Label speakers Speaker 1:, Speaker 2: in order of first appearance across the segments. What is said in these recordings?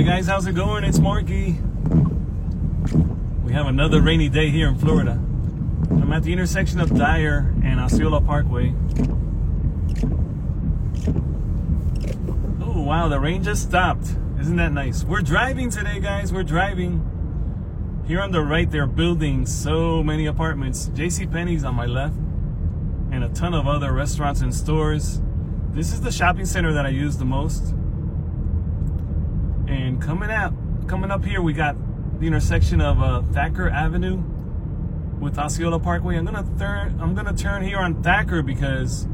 Speaker 1: Hi guys, how's it going? It's Marky. We have another rainy day here in Florida. I'm at the intersection of Dyer and Osceola Parkway. Oh wow, the rain just stopped. Isn't that nice? We're driving today, guys. We're driving. Here on the right, they're building so many apartments. JCPenney's on my left, and a ton of other restaurants and stores. This is the shopping center that I use the most. And coming up here, we got the intersection of Thacker Avenue with Osceola Parkway. I'm gonna turn here on Thacker because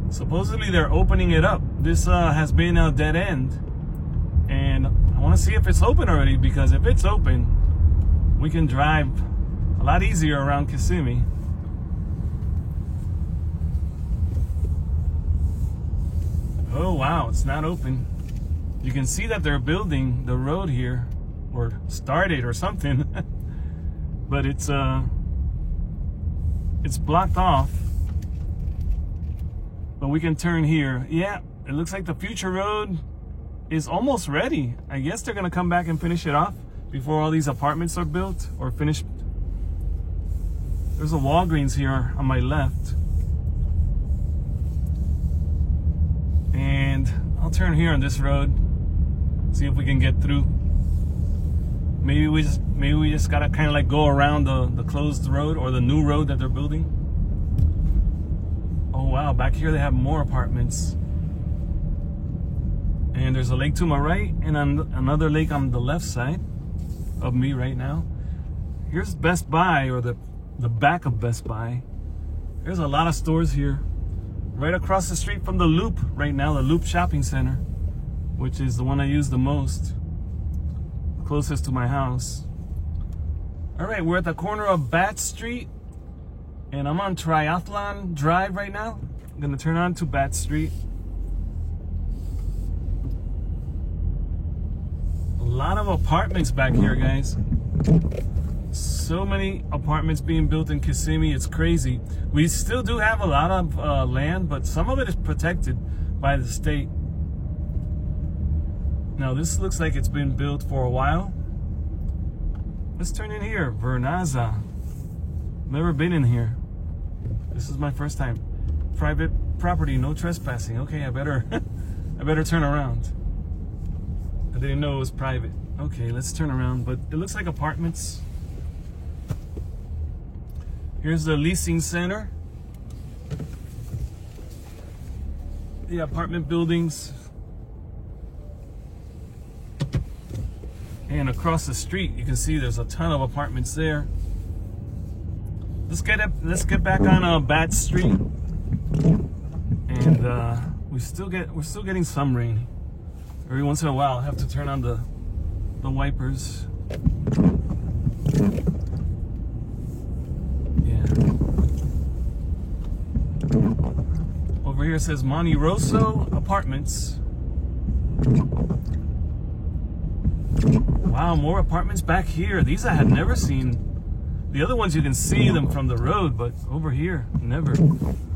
Speaker 1: supposedly they're opening it up. This has been a dead end, and I want to see if it's open already, because if it's open, we can drive a lot easier around Kissimmee. Oh wow, it's not open. You can see that they're building the road here, or started or something, but it's blocked off. But we can turn here. Yeah, it looks like the future road is almost ready. I guess they're gonna come back and finish it off before all these apartments are built or finished. There's a Walgreens here on my left. And I'll turn here on this road, see if we can get through. Maybe we just gotta kind of like go around the closed road, or the new road that they're building. Oh wow, back here they have more apartments. And there's a lake to my right, and another lake on the left side of me right now. Here's Best Buy, or the back of Best Buy. There's a lot of stores here. Right across the street from the Loop right now, the Loop Shopping Center, which is the one I use the most, closest to my house. All right, we're at the corner of Bat Street, and I'm on Triathlon Drive right now. I'm gonna turn on to Bat Street. A lot of apartments back here, guys. So many apartments being built in Kissimmee, it's crazy. We still do have a lot of land, but some of it is protected by the state. Now this looks like it's been built for a while. Let's turn in here, Vernaza. Never been in here. This is my first time. Private property, no trespassing. Okay, I better turn around. I didn't know it was private. Okay, let's turn around, but it looks like apartments. Here's the leasing center. The apartment buildings. And across the street, you can see there's a ton of apartments there. Let's get back on Bat Street. And we're still getting some rain. Every once in a while, I have to turn on the wipers. Over here it says Monte Rosso Apartments. Wow, more apartments back here. These I had never seen. The other ones you can see them from the road, but over here, never.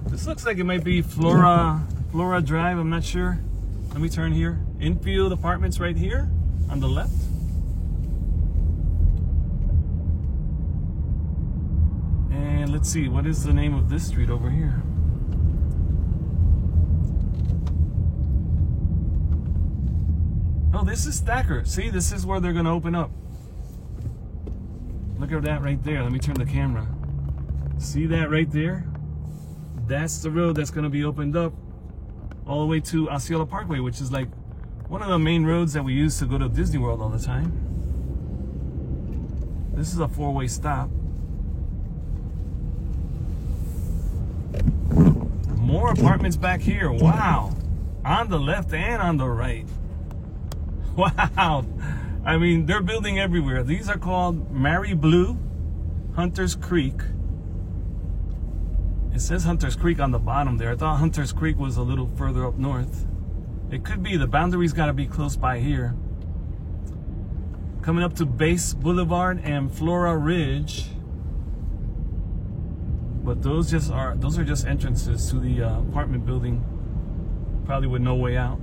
Speaker 1: This looks like it might be Flora Drive, I'm not sure. Let me turn here. Infield Apartments right here on the left. And let's see, what is the name of this street over here? Oh, this is Thacker. See, this is where they're gonna open up. Look at that right there. Let me turn the camera. See that right there? That's the road that's gonna be opened up all the way to Osceola Parkway, which is like one of the main roads that we use to go to Disney World all the time. This is a four-way stop. More apartments back here. Wow. On the left and on the right. Wow. I mean, they're building everywhere. These are called Mary Blue, Hunters Creek. It says Hunters Creek on the bottom there. I thought Hunters Creek was a little further up north. It could be. The boundary's got to be close by here. Coming up to Base Boulevard and Flora Ridge. But those are just entrances to the apartment building. Probably with no way out.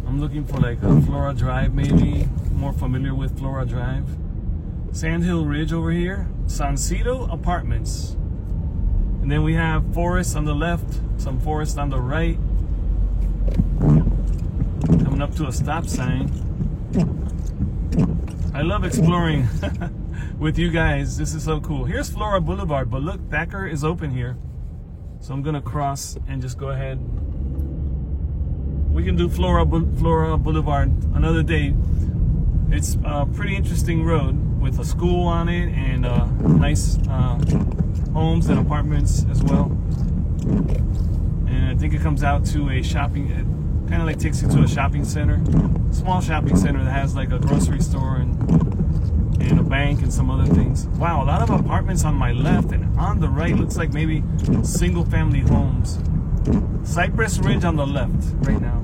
Speaker 1: I'm looking for like a Flora Drive, maybe. More familiar with Flora Drive. Sandhill Ridge over here. Sancito Apartments. And then we have forest on the left, some forest on the right. Coming up to a stop sign. I love exploring with you guys. This is so cool. Here's Flora Boulevard, but look, Thacker is open here. So I'm gonna cross and just go ahead. We can do Flora Boulevard another day. It's a pretty interesting road with a school on it and nice homes and apartments as well. And I think it comes out to a shopping, it kind of like takes you to a shopping center, small shopping center that has like a grocery store and a bank and some other things. Wow, a lot of apartments on my left, and on the right looks like maybe single family homes. Cypress Ridge on the left right now.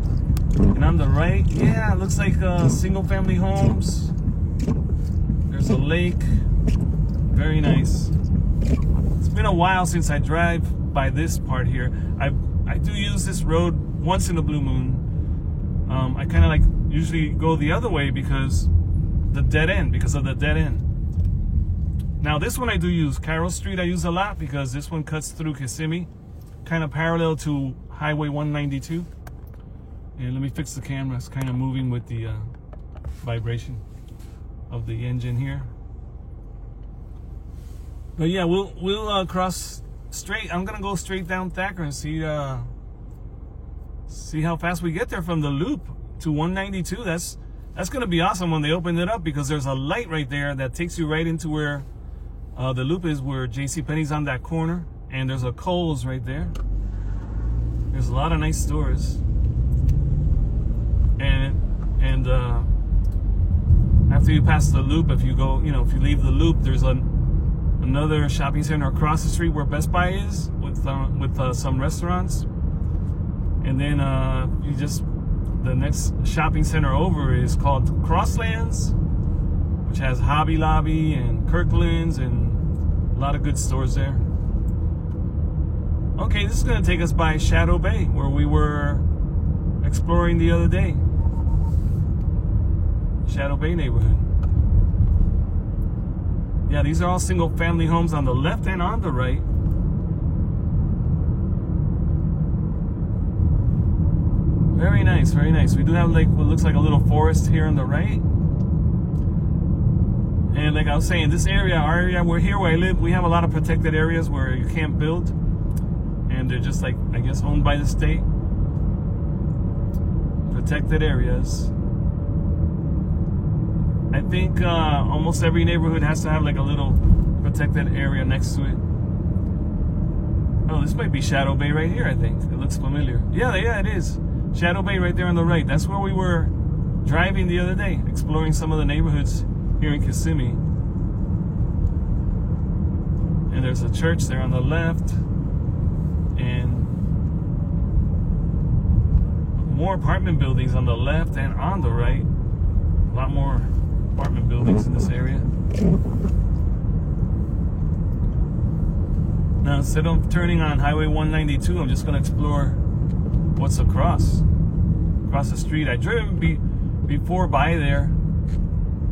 Speaker 1: And on the right, yeah, it looks like single family homes. There's a lake. Very nice. It's been a while since I drive by this part here. I do use this road once in a blue moon. I kind of like usually go the other way because of the dead end. Now this one I do use. Carroll Street I use a lot because this one cuts through Kissimmee, kind of parallel to Highway 192. And let me fix the camera. It's kind of moving with the vibration of the engine here. But yeah, we'll cross straight. I'm gonna go straight down Thacker and see how fast we get there from the loop to 192. That's gonna be awesome when they open it up, because there's a light right there that takes you right into where the loop is, where JCPenney's on that corner, and there's a Kohl's right there. There's a lot of nice stores. And after you pass the loop, if you go, if you leave the loop, there's another shopping center across the street where Best Buy is, with some restaurants. And then the next shopping center over is called Crosslands, which has Hobby Lobby and Kirkland's and a lot of good stores there. Okay, this is going to take us by Shadow Bay, where we were exploring the other day. Shadow Bay neighborhood. Yeah, these are all single family homes on the left and on the right. Very nice, very nice. We do have like what looks like a little forest here on the right. And like I was saying, this area, our area, where I live, we have a lot of protected areas where you can't build. And they're just like, I guess, owned by the state. Protected areas. I think almost every neighborhood has to have like a little protected area next to it. Oh, this might be Shadow Bay right here, I think. It looks familiar. Yeah, it is. Shadow Bay right there on the right. That's where we were driving the other day, exploring some of the neighborhoods here in Kissimmee. And there's a church there on the left. And more apartment buildings on the left and on the right. A lot more apartment buildings in this area. Now, instead of turning on Highway 192, I'm just going to explore what's across the street. I drove before by there,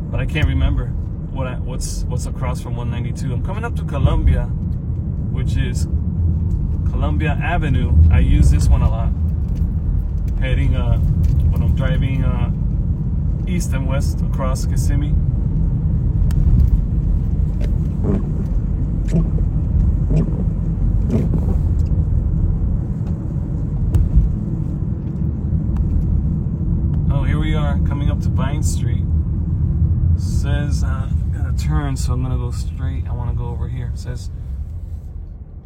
Speaker 1: but I can't remember what's across from 192. I'm coming up to Columbia, which is Columbia Avenue. I use this one a lot, heading when I'm driving east and west across Kissimmee. Oh, here we are coming up to Vine Street. It says gotta turn, so I'm gonna go straight. I want to go over here. It says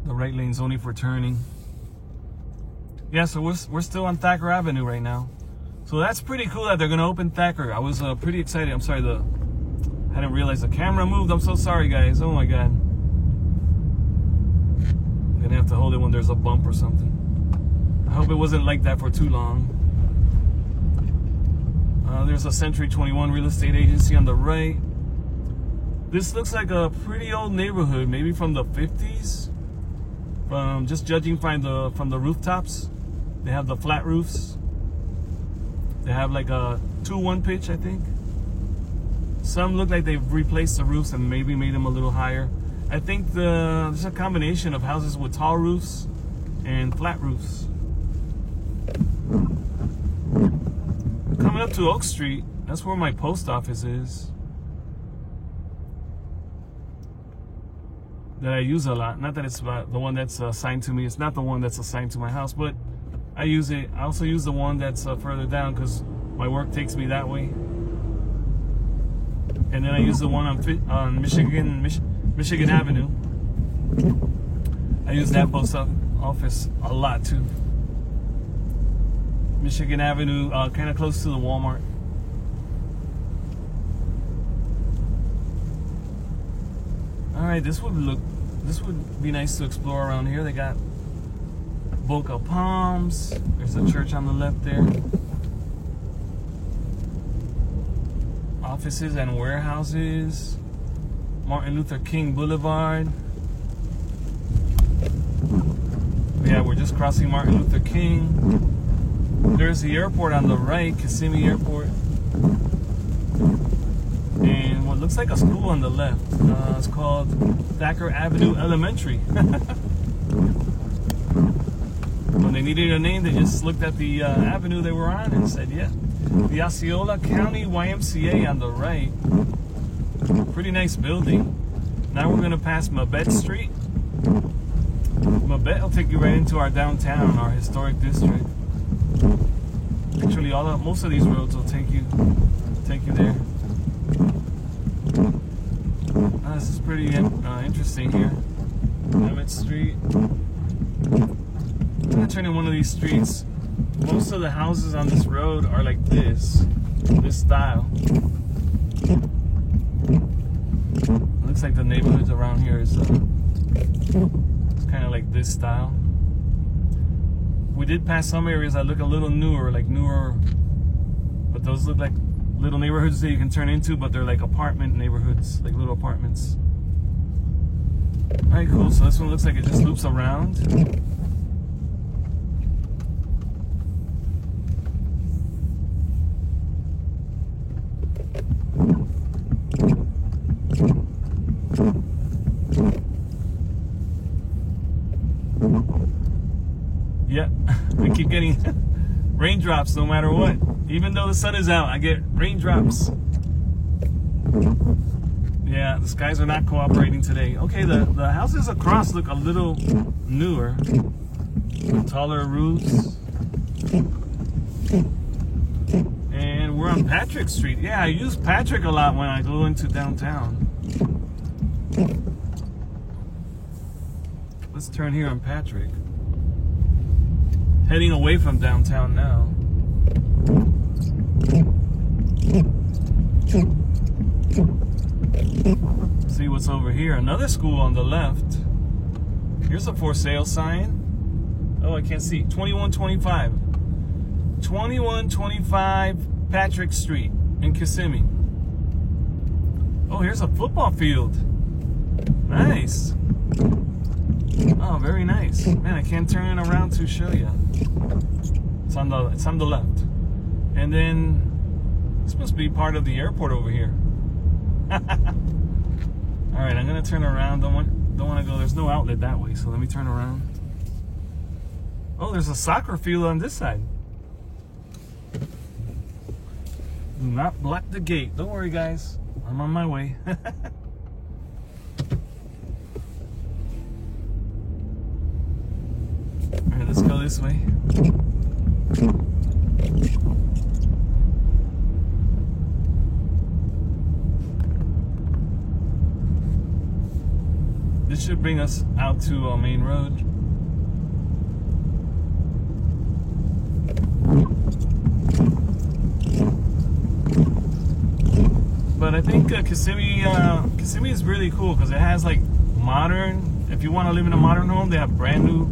Speaker 1: the right lane's only for turning. Yeah, so we're still on Thacker Avenue right now. So that's pretty cool that they're gonna open Thacker. I was pretty excited. I'm sorry, I didn't realize the camera moved. I'm so sorry, guys. Oh my god. I'm gonna have to hold it when there's a bump or something. I hope it wasn't like that for too long. There's a Century 21 real estate agency on the right. This looks like a pretty old neighborhood, maybe from the 50s. Just judging from the rooftops. They have the flat roofs. They have like a 2-1 pitch, I think. Some look like they've replaced the roofs and maybe made them a little higher. I think there's a combination of houses with tall roofs and flat roofs. Coming up to Oak Street, that's where my post office is. That I use a lot. Not that it's the one that's assigned to me. It's not the one that's assigned to my house, but I use it. I also use the one that's further down because my work takes me that way. And then I use the one on Michigan Avenue. I use that post office a lot too. Michigan Avenue, kind of close to the Walmart. All right, this would be nice to explore around here. They got Boca Palms. There's a church on the left there. Offices and warehouses. Martin Luther King Boulevard. Yeah, we're just crossing Martin Luther King. There's the airport on the right, Kissimmee Airport. And what looks like a school on the left. It's called Thacker Avenue Elementary. When they needed a name, they just looked at the avenue they were on and said, yeah. The Osceola County YMCA on the right. Pretty nice building. Now we're going to pass Mabette Street. Mabette will take you right into our downtown, our historic district. Actually, most of these roads will take you there. This is pretty interesting here. Emmett Street. I'm gonna turn in one of these streets. Most of the houses on this road are like this style. Looks like the neighborhoods around here is it's kind of like this style. We did pass some areas that look a little newer, but those look like little neighborhoods that you can turn into, but they're like apartment neighborhoods, like little apartments. All right, cool. So this one looks like it just loops around. Yeah, I keep getting raindrops no matter what. Even though the sun is out, I get raindrops. Yeah, the skies are not cooperating today. Okay, the houses across look a little newer, with taller roofs. And we're on Patrick Street. Yeah, I use Patrick a lot when I go into downtown. Let's turn here on Patrick. Heading away from downtown now. See what's over here. Another school on the left. Here's a for sale sign. Oh, I can't see. 2125. 2125 Patrick Street in Kissimmee. Oh, here's a football field. Nice. Oh, very nice. Man, I can't turn around to show you. It's on the left. And then this must be part of the airport over here. All right, I'm gonna turn around. Don't want to go. There's no outlet that way, so let me turn around. Oh, there's a soccer field on this side. Do not block the gate. Don't worry, guys. I'm on my way. All right, let's go this way. This should bring us out to Main Road. But I think Kissimmee is really cool because it has like modern. If you want to live in a modern home, they have brand new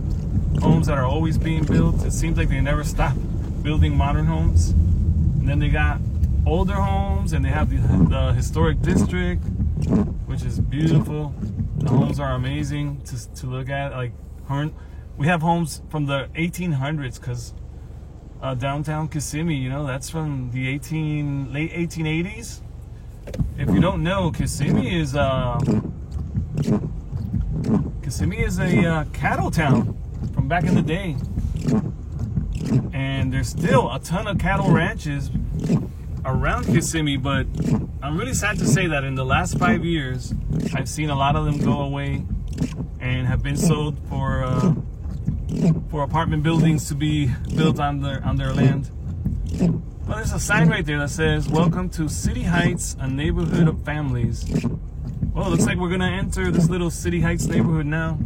Speaker 1: homes that are always being built. It seems like they never stop building modern homes. And then they got older homes, and they have the historic district, which is beautiful. The homes are amazing to look at. Like, we have homes from the 1800s because downtown Kissimmee. You know, that's from the late 1880s. If you don't know, Kissimmee is a cattle town from back in the day, and there's still a ton of cattle ranches around Kissimmee. But I'm really sad to say that in the last 5 years, I've seen a lot of them go away and have been sold for apartment buildings to be built on their land. Well, there's a sign right there that says, "Welcome to City Heights, a neighborhood of families." Well, it looks like we're gonna enter this little City Heights neighborhood now.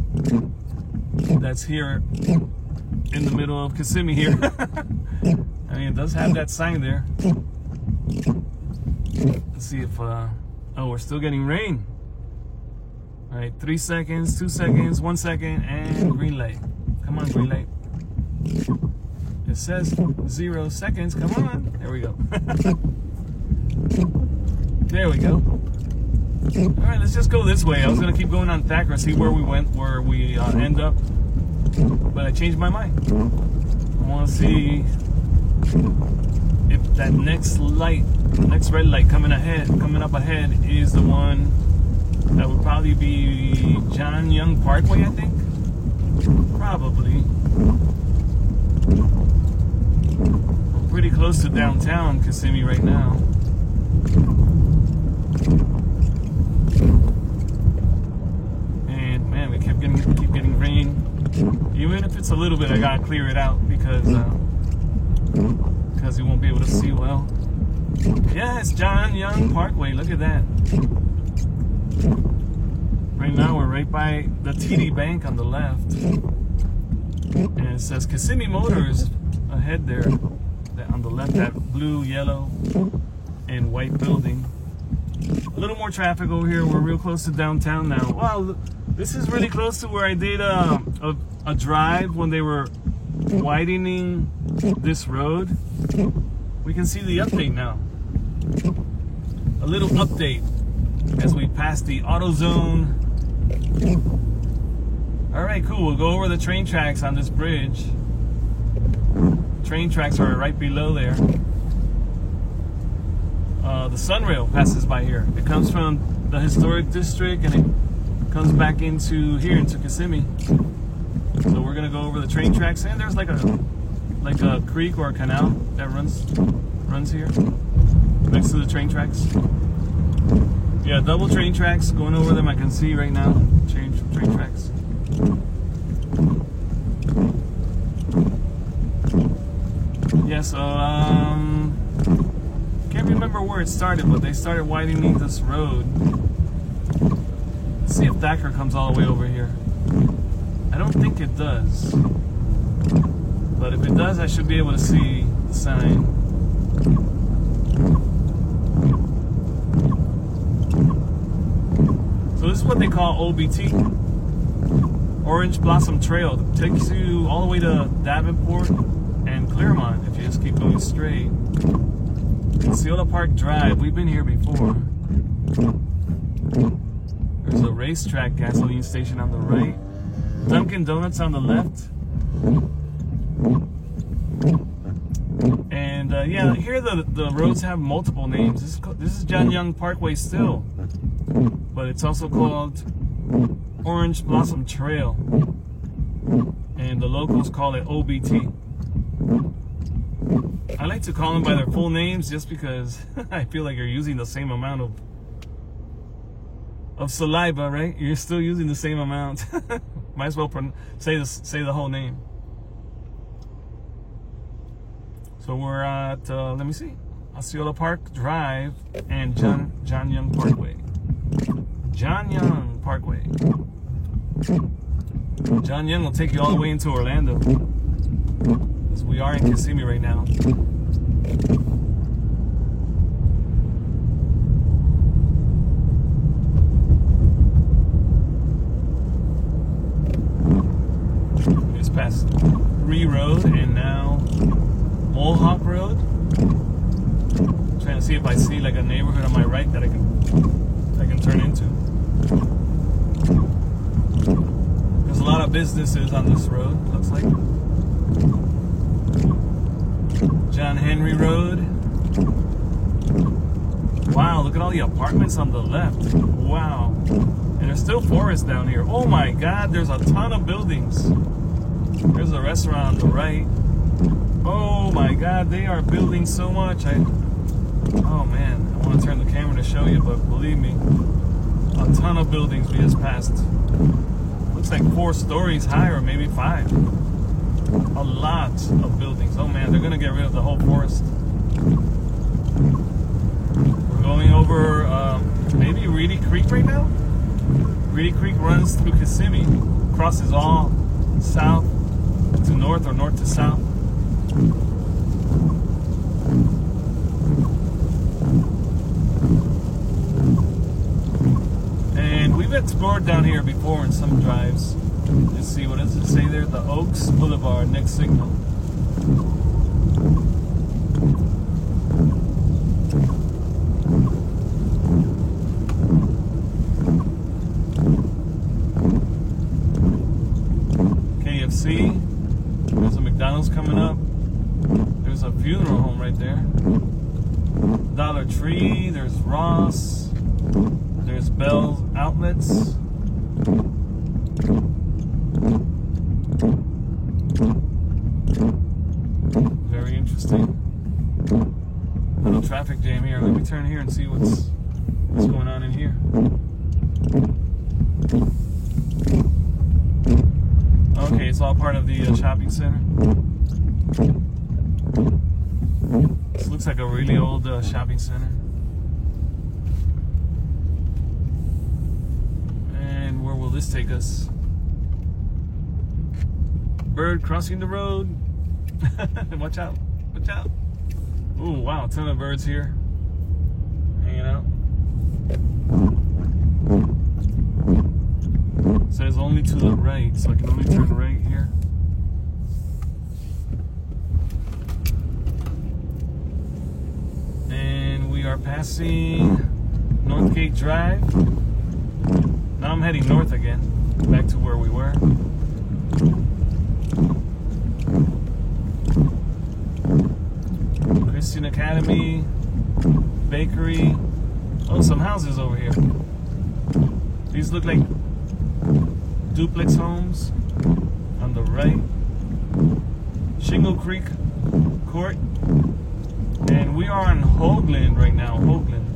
Speaker 1: That's here in the middle of Kissimmee here. I mean, it does have that sign there. Let's see if, oh, we're still getting rain. All right, 3 seconds, 2 seconds, 1 second, and green light. Come on, green light. It says 0 seconds. Come on. There we go. There we go. All right, let's just go this way. I was going to keep going on Thacker, see where we end up. But I changed my mind. I want to see if that next red light coming up ahead is the one that would probably be John Young Parkway, I think. Probably. I'm pretty close to downtown Kissimmee right now. And man, we keep getting rain. Even if it's a little bit, I gotta clear it out because you won't be able to see well. Yeah, it's John Young Parkway. Look at that. Right now we're right by the TD Bank on the left, and it says Kissimmee Motors ahead there. On the left, that blue, yellow, and white building. A little more traffic over here. We're real close to downtown now. Wow, this is really close to where I did a drive when they were widening this road. We can see the update now. A little update as we pass the AutoZone. All right, cool. We'll go over the train tracks on this bridge. Train tracks are right below there. The Sunrail passes by here. It comes from the historic district and it comes back into Kissimmee. So we're gonna go over the train tracks, and there's like a creek or a canal that runs here next to the train tracks. Yeah, double train tracks going over them. I can see right now train tracks. Yeah, so can't remember where it started, but they started widening this road. Let's see if Thacker comes all the way over here. I don't think it does, but if it does, I should be able to see the sign. So this is what they call OBT, Orange Blossom Trail. It takes you all the way to Davenport and Claremont if you just keep going straight. Osceola Park Drive, we've been here before. There's a racetrack gasoline station on the right. Dunkin' Donuts on the left. And yeah, here the roads have multiple names. This is John Young Parkway still, but it's also called Orange Blossom Trail, and the locals call it OBT. I like to call them by their full names just because I feel like you're using the same amount of saliva, right? You're still using the same amount. Might as well say the whole name. So we're at, let me see, Osceola Park Drive and John Young Parkway. John Young Parkway. John Young will take you all the way into Orlando, because we are in Kissimmee right now. Just past Ree Road and now Mohawk Road. Trying to see if I see like a neighborhood on my right that I can turn into. There's a lot of businesses on this road, looks like. John Henry Road. Wow, look at all the apartments on the left. Wow. And there's still forest down here. Oh my God, there's a ton of buildings. There's a restaurant on the right. Oh my God, they are building so much. Oh man, I want to turn the camera to show you, but believe me, a ton of buildings we just passed. Looks like 4 stories high, or maybe 5. A lot of buildings. Oh man, they're gonna get rid of the whole forest. We're going over maybe Reedy Creek right now. Reedy Creek runs through Kissimmee, crosses all south to north or north to south. And we've explored down here before in some drives. Let's see, what does it say there? The Oaks Boulevard, next signal. KFC. There's a McDonald's coming up. There's a funeral home right there. Dollar Tree. There's Ross. There's Bell's Outlets. Very interesting. Little traffic jam here. Let me turn here and see what's going on in here. Okay, it's all part of the shopping center. This looks like a really old shopping center. And where will this take us? Bird crossing the road. Watch out, watch out. Oh wow, a ton of birds here hanging out. It says only to the right, so I can only turn right here. And we are passing Northgate Drive. Now I'm heading north again, back to where we were. Christian Academy, bakery. Oh, some houses over here. These look like duplex homes on the right. Shingle Creek Court. And we are in Hoagland right now, Hoagland.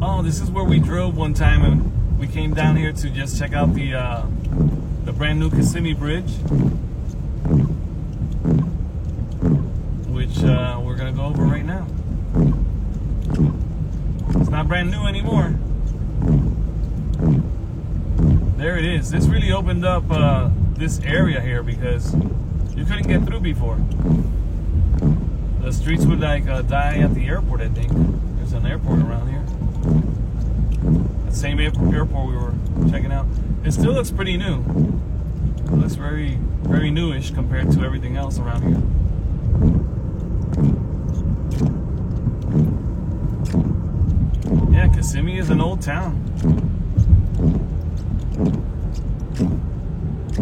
Speaker 1: Oh, this is where we drove one time, and we came down here to just check out the brand new Kissimmee Bridge, which we're gonna go over right now. It's not brand new anymore. There it is. This really opened up this area here because you couldn't get through before. The streets would like die at the airport, I think. There's an airport around here. That same airport we were checking out. It still looks pretty new. It looks very, very newish compared to everything else around here. Yeah, Kissimmee is an old town.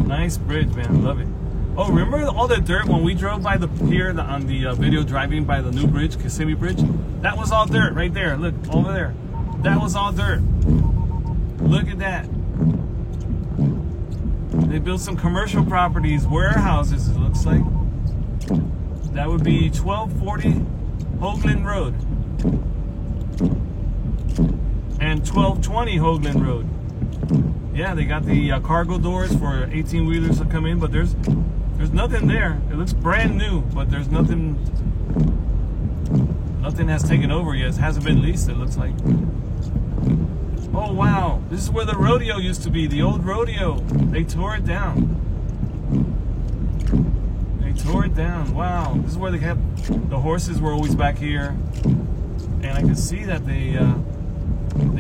Speaker 1: Nice bridge, man. I love it. Oh, remember all the dirt when we drove by on the video driving by the new bridge, Kissimmee Bridge? That was all dirt right there. Look, over there. That was all dirt. Look at that. They built some commercial properties, warehouses, it looks like. That would be 1240 Hoagland Road. And 1220 Hoagland Road. Yeah, they got the cargo doors for 18-wheelers to come in, but there's nothing there. It looks brand new, but there's nothing has taken over yet. It hasn't been leased, it looks like. Oh wow, this is where the rodeo used to be, the old rodeo. They tore it down. They tore it down. Wow, this is where they kept the horses were always back here, and I can see that they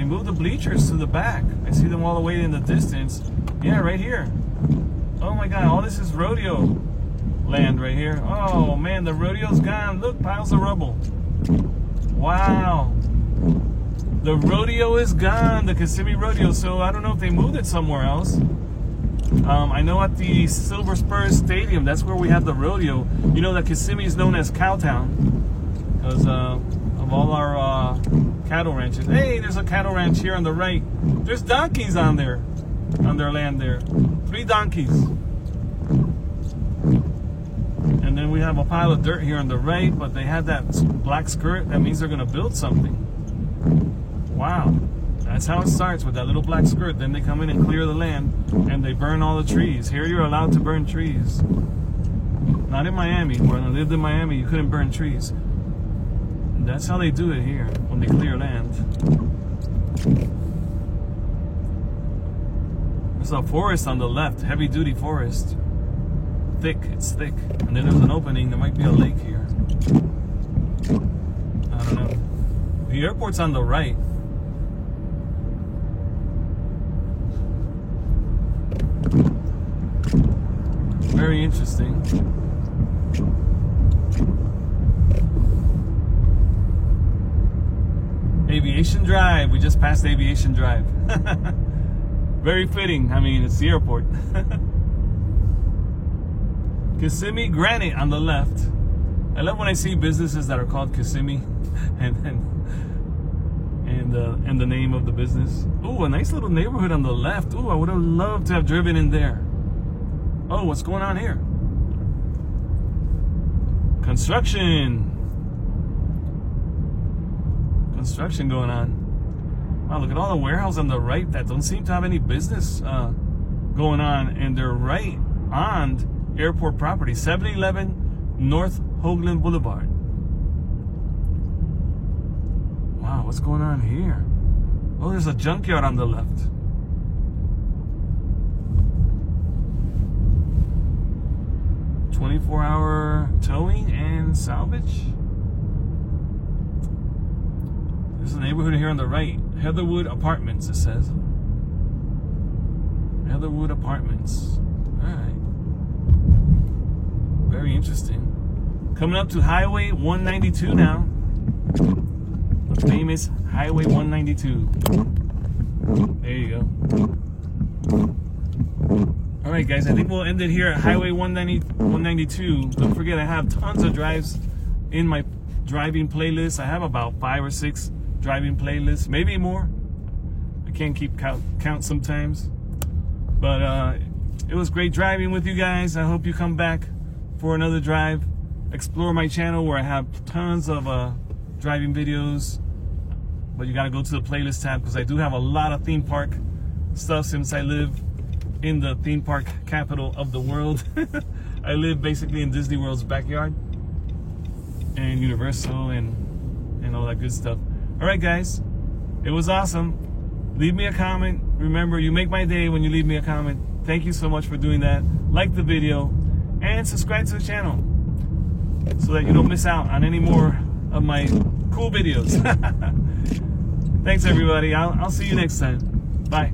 Speaker 1: moved the bleachers to the back. I see them all the way in the distance. Yeah, right here. Oh my God, all this is rodeo land right here. Oh man, the rodeo's gone. Look, piles of rubble. Wow. The rodeo is gone, the Kissimmee Rodeo. So I don't know if they moved it somewhere else. I know at the Silver Spurs Stadium, that's where we have the rodeo. You know that Kissimmee is known as Cowtown because of all our cattle ranches. Hey, there's a cattle ranch here on the right. There's donkeys on there, on their land there. 3 donkeys. And then we have a pile of dirt here on the right, but they have that black skirt. That means they're gonna build something. Wow. That's how it starts, with that little black skirt. Then they come in and clear the land, and they burn all the trees. Here you're allowed to burn trees. Not in Miami. When I lived in Miami, you couldn't burn trees. And that's how they do it here, when they clear land. There's a forest on the left, heavy-duty forest. Thick, it's thick. And then there's an opening, there might be a lake here. I don't know. The airport's on the right. Very interesting. Aviation Drive. We just passed Aviation Drive. Very fitting. I mean, it's the airport. Kissimmee Granite on the left. I love when I see businesses that are called Kissimmee and the name of the business. Ooh, a nice little neighborhood on the left. Ooh, I would have loved to have driven in there. Oh, what's going on here? Construction. Construction going on. Wow, look at all the warehouses on the right that don't seem to have any business going on, and they're right on airport property. 711 North Hoagland Boulevard. Wow, what's going on here? Oh, there's a junkyard on the left. "24-hour towing and salvage." There's a neighborhood here on the right. Heatherwood Apartments, it says. Heatherwood Apartments. Alright. Very interesting. Coming up to Highway 192 now. The famous Highway 192. There you go. Alright guys, I think we'll end it here at Highway 192. Don't forget, I have tons of drives in my driving playlist. I have about 5 or 6 driving playlists, maybe more. I can't keep count sometimes. But it was great driving with you guys. I hope you come back for another drive. Explore my channel where I have tons of driving videos. But you gotta go to the playlist tab because I do have a lot of theme park stuff since I live in the theme park capital of the world. I live basically in Disney World's backyard, and Universal and all that good stuff. All right, guys, it was awesome. Leave me a comment. Remember, you make my day when you leave me a comment. Thank you so much for doing that. Like the video and subscribe to the channel so that you don't miss out on any more of my cool videos. Thanks, everybody. I'll see you next time. Bye.